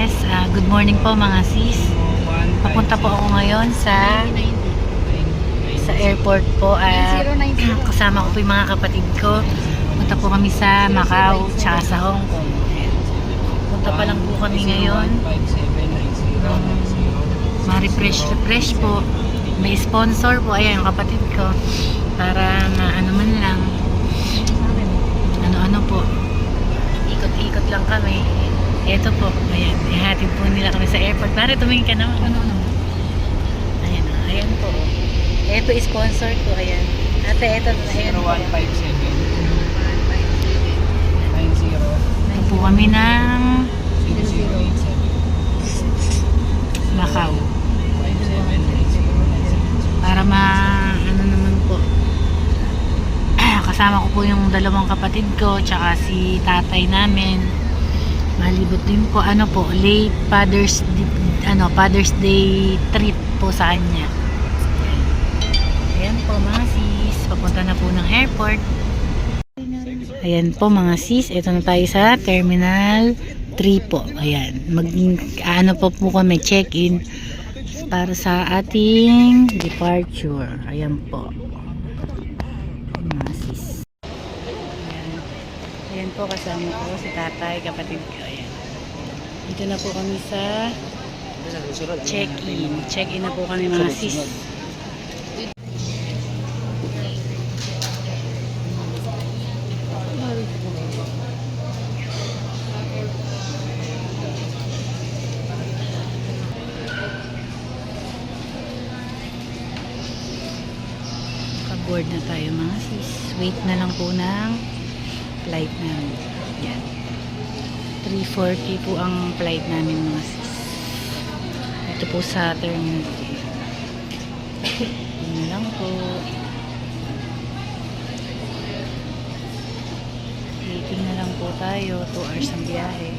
Yes, good morning po mga sis. Papunta po ako ngayon sa airport po at kasama ko po yung mga kapatid ko. Punta po kami sa Macau tsaka sa Hong Kong. Punta pa lang po kami ngayon. Ma-refresh po. May sponsor po, ayan yung kapatid ko. Para ano man lang. Ano po. Ikot-ikot lang kami. Ito po, ayan, ihatid po nila kami sa airport. Pare, tumingin ka naman. Ayan, ayan po. Ito sponsor ko, ayan. Ate, ito, ayan po. 0157 Ito po kami ng Macau. Para ano naman po. Kasama ko po yung dalawang kapatid ko, tsaka si tatay namin. Malibot din po, late Father's Day treat po sa kanya. Ayan po mga sis, papunta na po ng airport. Ayan po mga sis, ito na tayo sa Terminal 3 po. Ayan, po kami, check-in para sa ating departure. Ayan po. Mga sis. Ayan po, kasama ko si tatay, kapatid ko. Ayan. Dito na po kami sa check-in. Check-in na po kami mga sis. Naka-board na tayo mga sis. Wait na lang po ng flight namin. Yan. 3:40 po ang flight namin mga sis. Ito po sa terminal. Yun lang po. Waiting na lang po tayo. 2 hours ang biyahe.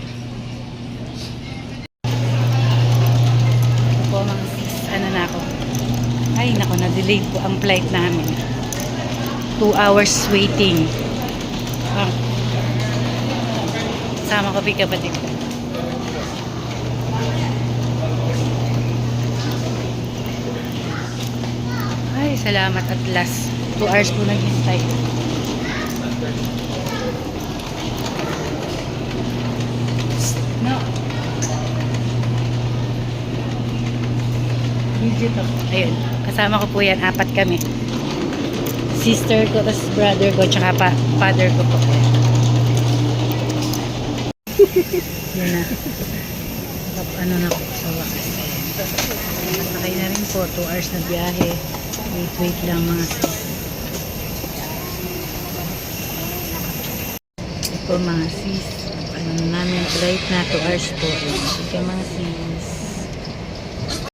Ito po mga sis. Ano na ako? Ay nako, na-delay po ang flight namin. 2 hours waiting. Sama ko pika kapatid ko. Ay, salamat at last. 2 hours po naghintay. No. Legit ako. Ayun. Kasama ko po yan. 4 kami. Sister ko, tapos brother ko, tsaka father ko po. Yan na. Ano na po sa wakas. Masakay na rin po. 2 hours na biyahe. Wait lang mga sis. Ito po mga sis. Ano namin flight na 2 hours po. Ito mga sis.